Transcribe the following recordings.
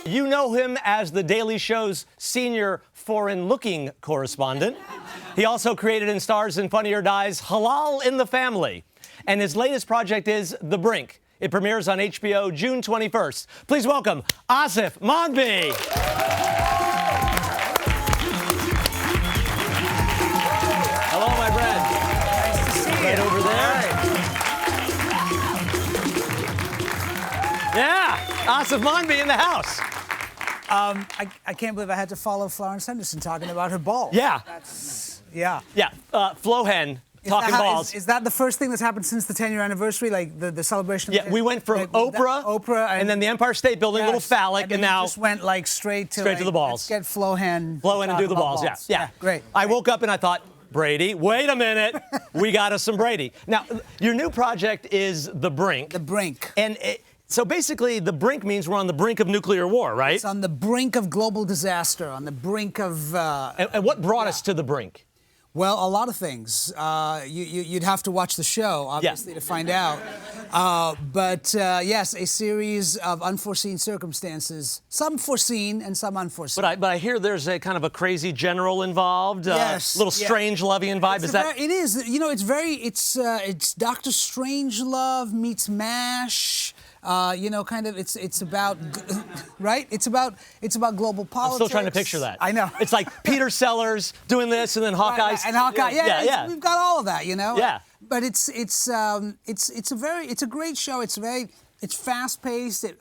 You know him as The Daily Show's senior foreign-looking correspondent. He also created and stars in Funny or Die's Halal in the Family. And his latest project is The Brink. It premieres on HBO June 21st. Please welcome Aasif Mandvi. Hello, my friend. Nice to see you. Right over there. Yeah, Aasif Mandvi in the house. I can't believe I had to follow Florence Henderson talking about her balls. Yeah. Yeah. Yeah, Flo Hen talking balls. Is that the first thing that's happened since the 10-year anniversary, like the celebration? Yeah, we went from Oprah, and then the Empire State Building, little phallic, and now just went like straight to the balls. Let's get Flo Hen and do the balls. Yeah, great. I woke up and I thought, Brady, wait a minute, we got us some Brady. Now, your new project is The Brink. The Brink. And so basically, The Brink means we're on the brink of nuclear war, right? It's on the brink of global disaster, on the brink of... And what brought us to the brink? Well, a lot of things. You'd have to watch the show, obviously, to find out. But yes, a series of unforeseen circumstances, some foreseen and some unforeseen. But I hear there's a kind of a crazy general involved, yes, little Strange-Lovian vibe. It is. You know, it's Dr. Strangelove meets MASH. You know, kind of, it's about, right? It's about global politics. I'm still trying to picture that. I know. It's like Peter Sellers doing this, and then Hawkeye's. And Hawkeye, yeah. We've got all of that, you know. Yeah. But it's a great show. It's fast paced. It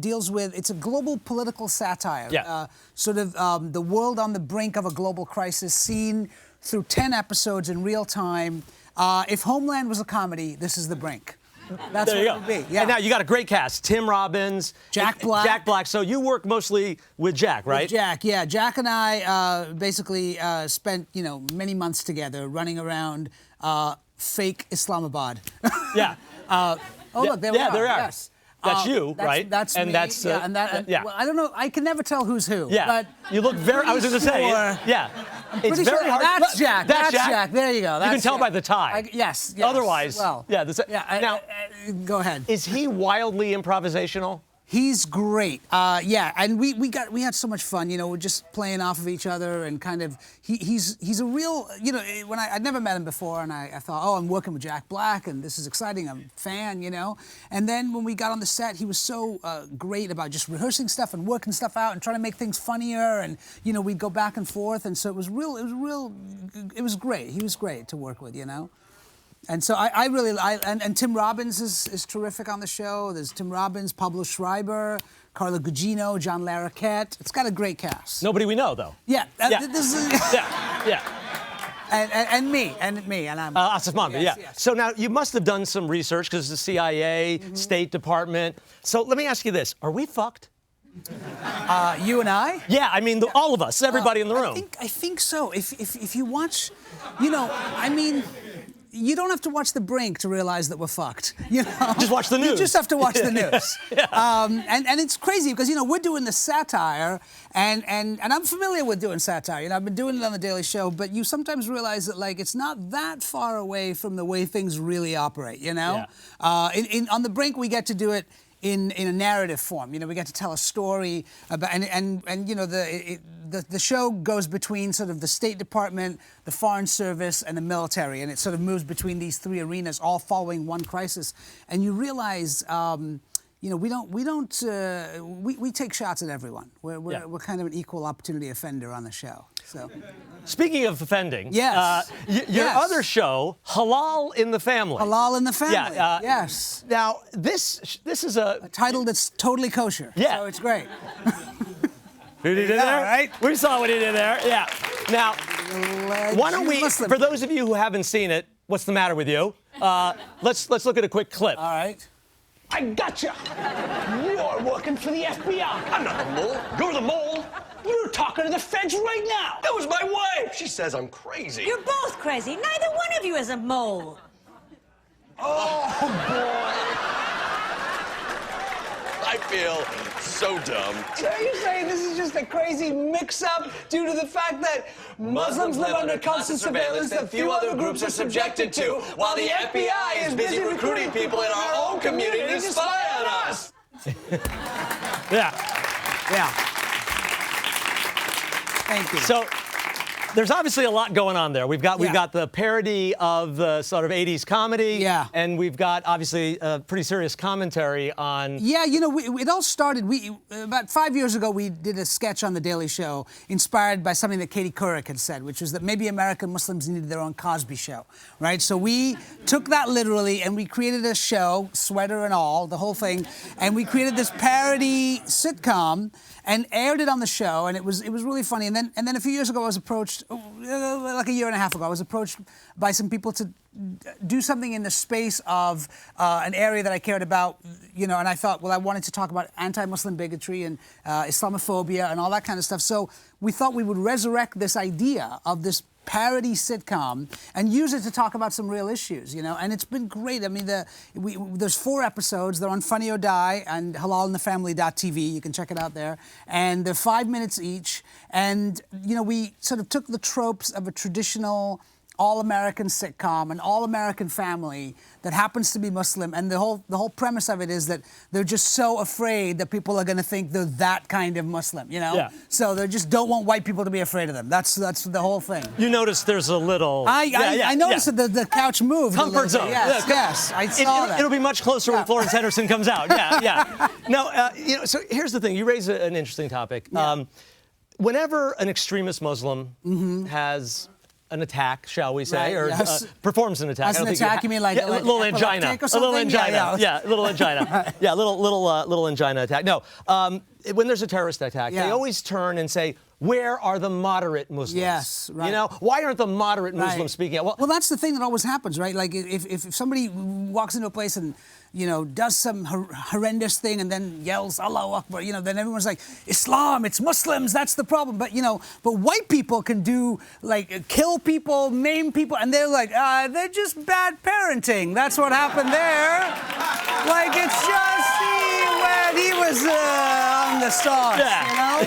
deals with, it's a global political satire. Yeah. Sort of the world on the brink of a global crisis, seen through 10 episodes in real time. If Homeland was a comedy, this is The Brink. That's there you what go. it would be. Yeah. And now you got a great cast: Tim Robbins, Jack Black. Jack Black. So you work mostly with Jack, right? With Jack, yeah. Jack and I basically spent many months together running around fake Islamabad. Yeah. Look, there we are. There are. Yes. That's you, right? That's and me. That's well, I don't know. I can never tell who's who. Yeah. But you look very. I was going to say. Yeah. It's very hard. That's Jack. That's Jack. There you go. You can tell by the tie. Yes. Otherwise, well. Yeah. Now, go ahead. Is he wildly improvisational? He's great. Yeah, and we had so much fun. We're just playing off of each other and kind of. He's a real. When I'd never met him before, and I thought, oh, I'm working with Jack Black, and this is exciting. I'm a fan, And then when we got on the set, he was so great about just rehearsing stuff and working stuff out and trying to make things funnier, and we'd go back and forth, and so it was great. He was great to work with, And so I really and Tim Robbins is terrific on the show. There's Tim Robbins, Pablo Schreiber, Carla Gugino, John Larroquette. It's got a great cast. Nobody we know, though. Yeah. This is, yeah. And me, and I'm Aasif Mandvi, yes, yeah. Yes. So now you must have done some research because the CIA, State Department. So let me ask you this: are we fucked? You and I? Yeah, I mean all of us, everybody in the room. I think so. If you watch, you don't have to watch The Brink to realize that we're fucked. Just watch the news. You just have to watch the news. Yeah. And it's crazy because we're doing the satire, and I'm familiar with doing satire. I've been doing it on The Daily Show, but you sometimes realize that it's not that far away from the way things really operate. Yeah. On The Brink, we get to do it in a narrative form. We get to tell a story about, the show goes between sort of the State Department, the Foreign Service, and the military, and it sort of moves between these three arenas, all following one crisis. And you realize, we take shots at everyone. We're kind of an equal opportunity offender on the show. So. Speaking of offending, yes. Your other show, Halal in the Family. Halal in the Family. Yeah. Yes. Now this is a title that's totally kosher. Yeah. So it's great. What he did there? Right? We saw what he did there. Yeah. Now, why don't we? For those of you who haven't seen it, what's the matter with you? Let's look at a quick clip. All right. I gotcha. You're working for the FBI. I'm not the mole. You're the mole. You're talking to the feds right now. That was my wife. She says I'm crazy. You're both crazy. Neither one of you is a mole. Oh, boy. I feel so dumb. So you're saying this is just a crazy mix-up due to the fact that Muslims live under constant surveillance that few other groups are subjected to, while the FBI is busy recruiting people in our own community to spy on us? Yeah. Yeah. Thank you. So there's obviously a lot going on there. We've got the parody of the sort of 80s comedy. Yeah. And we've got obviously a pretty serious commentary on. Yeah, it all started. About 5 years ago, we did a sketch on The Daily Show inspired by something that Katie Couric had said, which was that maybe American Muslims needed their own Cosby Show, right? So we took that literally and we created a show, sweater and all, the whole thing, and we created this parody sitcom and aired it on the show, and it was really funny. And then a few years ago, I was approached, like a year and a half ago, I was approached by some people to do something in the space of an area that I cared about, and I thought, well, I wanted to talk about anti-Muslim bigotry and Islamophobia and all that kind of stuff. So we thought we would resurrect this idea of this parody sitcom and use it to talk about some real issues, and it's been great. I mean, there's 4 episodes. They're on Funny or Die and halalinthefamily.tv. You can check it out there. And they're 5 minutes each. And, we sort of took the tropes of a traditional all-American sitcom, an all-American family that happens to be Muslim, and the whole premise of it is that they're just so afraid that people are going to think they're that kind of Muslim, Yeah. So they just don't want white people to be afraid of them. That's the whole thing. You notice there's a little. I noticed that the couch moved. Comfort zone. Yes, I saw that. It'll be much closer when Florence Henderson comes out. Yeah. No, so here's the thing. You raise an interesting topic. Yeah. Whenever an extremist Muslim has an attack, shall we say, Right, or yes. Performs an attack. As an attack, you mean like a little angina, epileptic or a little something? angina, Yeah. a little angina, little angina attack. No, when there's a terrorist attack, they always turn and say, where are the moderate Muslims? Yes, right. Why aren't the moderate Muslims Right. speaking out? Well, that's the thing that always happens, right? Like if somebody walks into a place and does some horrendous thing and then yells Allahu Akbar, then everyone's like, Islam, it's Muslims, that's the problem. But but white people can do like kill people, maim people, and they're like, they're just bad parenting. That's what happened there. Like it's just when he was on the stars,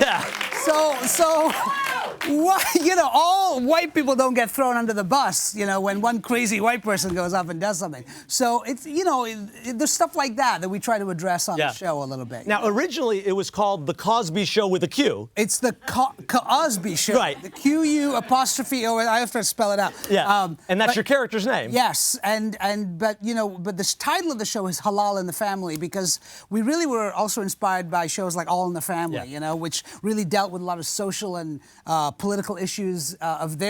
Yeah. So, all white people don't get thrown under the bus, when one crazy white person goes up and does something. So it's, there's stuff like that we try to address on the show a little bit. Now, originally it was called The Cosby Show with a Q. It's the Cosby Show. Right. The Q-U-apostrophe-O. I have to spell it out. Yeah. And that's your character's name. Yes, but the title of the show is Halal in the Family because we really were also inspired by shows like All in the Family, which really dealt with a lot of social and political issues of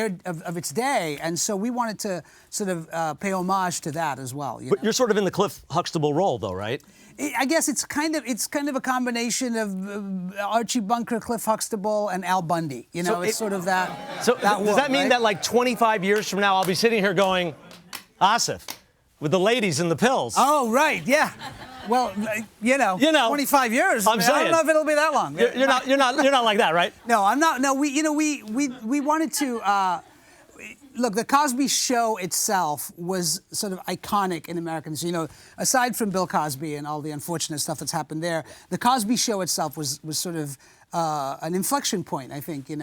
its day, and so we wanted to sort of pay homage to that as well. But you're sort of in the Cliff Huxtable role, though, right? I guess it's kind of a combination of Archie Bunker, Cliff Huxtable, and Al Bundy. It's sort of that. So does that mean that like 25 years from now, I'll be sitting here going, Aasif, with the ladies and the pills? Oh, right, yeah. Well, 25 years. I'm saying. I don't know if it'll be that long. You're not like that, right? No, I'm not. No, we wanted to. Look, the Cosby Show itself was sort of iconic in Americans. Aside from Bill Cosby and all the unfortunate stuff that's happened there, the Cosby Show itself was sort of an inflection point, I think, in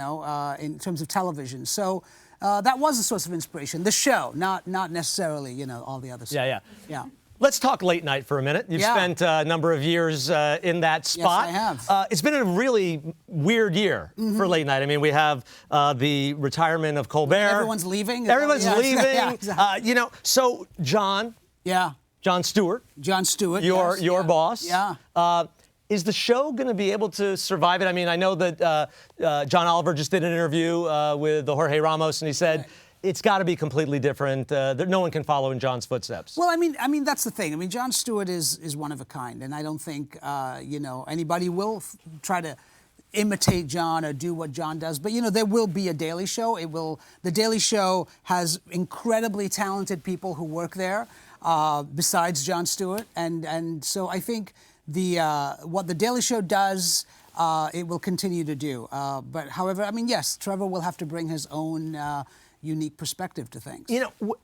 terms of television. So that was a source of inspiration. The show, not necessarily, all the other stuff. Yeah. Let's talk late night for a minute. You've spent a number of years in that spot. Yes, I have. It's been a really weird year for late night. I mean, we have the retirement of Colbert. Everyone's leaving. Everyone's leaving. Yeah, exactly. So Jon Stewart. Jon Stewart. Your boss. Yeah. Is the show going to be able to survive it? I mean, I know that John Oliver just did an interview with Jorge Ramos, and he said, Right. It's got to be completely different. No one can follow in John's footsteps. Well, I mean that's the thing. I mean, Jon Stewart is one of a kind, and I don't think anybody will try to imitate John or do what John does. But there will be a Daily Show. The Daily Show has incredibly talented people who work there, besides Jon Stewart, and so I think what the Daily Show does. It will continue to do. But however, I mean, yes, Trevor will have to bring his own unique perspective to things.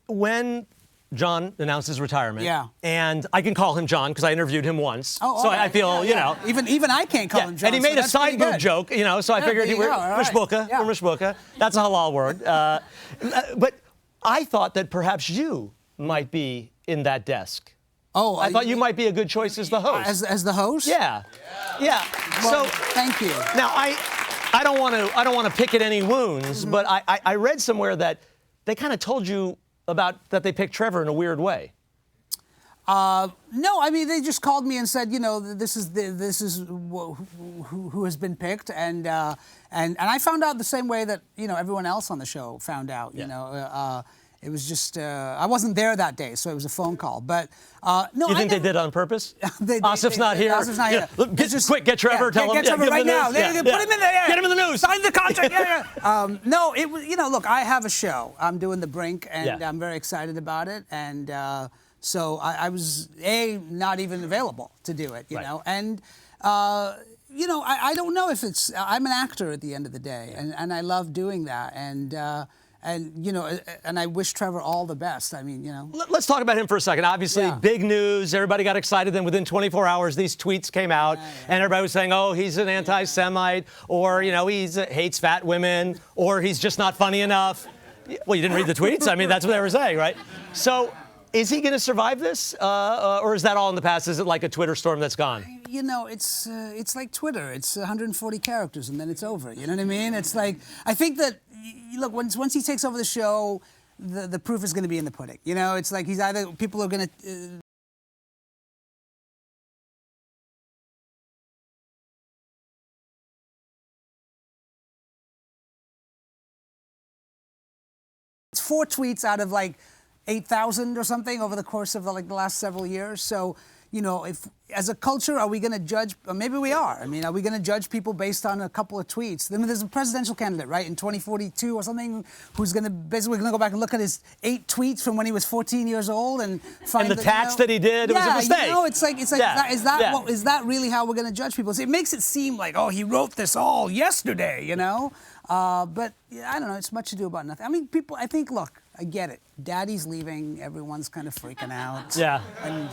When John announced his retirement, Yeah. and I can call him John because I interviewed him once, Oh, so all right. I feel, Even I can't call him John. and he made so a that's side pretty boob good. joke, so I figured there you we're go, all right. mishbuka, Yeah. we're mishbuka. That's a halal word. But I thought that perhaps you might be in that desk Oh, I thought you might be a good choice as the host. As the host? Yeah. Well, So thank you. now I don't want to pick at any wounds, but I read somewhere that they kind of told you about that they picked Trevor in a weird way. No, I mean they just called me and said, you know, this is who has been picked, and I found out the same way that everyone else on the show found out. You know, it was just I wasn't there that day, so it was a phone call. But no, You think they did it on purpose? Asif's not here. Asif's not here. Quick, get Trevor. Tell him. Get Trevor give right him the now. news. Yeah, Put him in there. Get him in the news. Sign the contract. No, it was. Look, I have a show. I'm doing the Brink, and I'm very excited about it. And so I was not even available to do it. You know, and. I don't know if it's. I'm an actor at the end of the day, and I love doing that, and I wish Trevor all the best. I mean, Let's talk about him for a second. Obviously, big news. Everybody got excited. Then within 24 hours, these tweets came out, and everybody was saying, "Oh, he's an anti-Semite," or he hates fat women, or he's just not funny enough. Well, you didn't read the tweets. I mean, that's what they were saying, right? So. Is he going to survive this, or is that all in the past? Is it like a Twitter storm that's gone? It's like Twitter. It's 140 characters, and then it's over. You know what I mean? It's like I think that look once he takes over the show, the proof is going to be in the pudding. It's like he's either people are going to. It's 4 tweets out of like 8,000 or something over the course of the last several years. So, if as a culture, are we going to judge? Or maybe we are. I mean, are we going to judge people based on a couple of tweets? I mean, there's a presidential candidate, right, in 2042 or something, who's going to basically go back and look at his 8 tweets from when he was 14 years old and find the tax that he did. It was a mistake. It's like is that really how we're going to judge people? So it makes it seem like, oh, he wrote this all yesterday, But I don't know. It's much ado about nothing. I mean, people. I think. Look, I get it. Daddy's leaving. Everyone's kind of freaking out. Yeah. And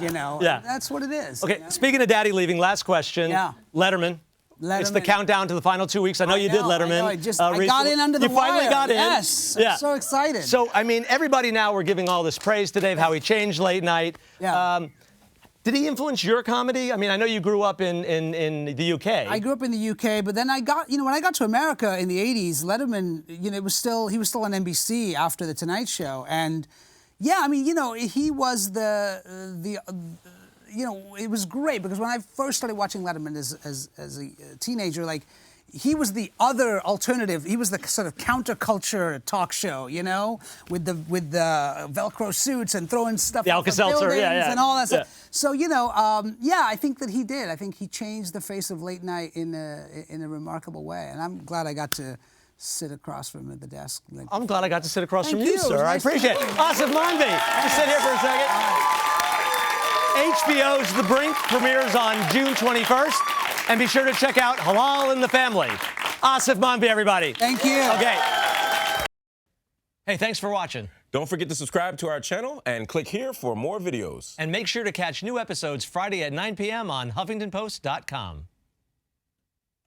that's what it is. Okay. Speaking of Daddy leaving, last question. Yeah. Letterman. It's the countdown to the final 2 weeks. I know you did Letterman. I got in under the wire. You finally got in. Yes. I'm so excited. So I mean, everybody now we're giving all this praise to Dave, how he changed late night. Yeah. Did he influence your comedy? I mean, I know you grew up in the UK. I grew up in the UK, but then I got, when I got to America in the 80s, Letterman, he was still on NBC after The Tonight Show. And yeah, I mean, he was it was great because when I first started watching Letterman as a teenager, he was the other alternative. He was the sort of counterculture talk show, with the Velcro suits and throwing stuff the off the Alka-Seltzer, buildings and all that stuff. Yeah. So I think that he did. I think he changed the face of late night in a remarkable way, and I'm glad I got to sit across from him at the desk. I'm glad I got to sit across from Thank you, sir. Nice I appreciate it. Aasif Mandvi, just sit here for a second. HBO's The Brink premieres on June 21st. And be sure to check out Halal in the Family. Aasif Mandvi, everybody. Thank you. Okay. Hey, thanks for watching. Don't forget to subscribe to our channel and click here for more videos. And make sure to catch new episodes Friday at 9 p.m. on HuffingtonPost.com.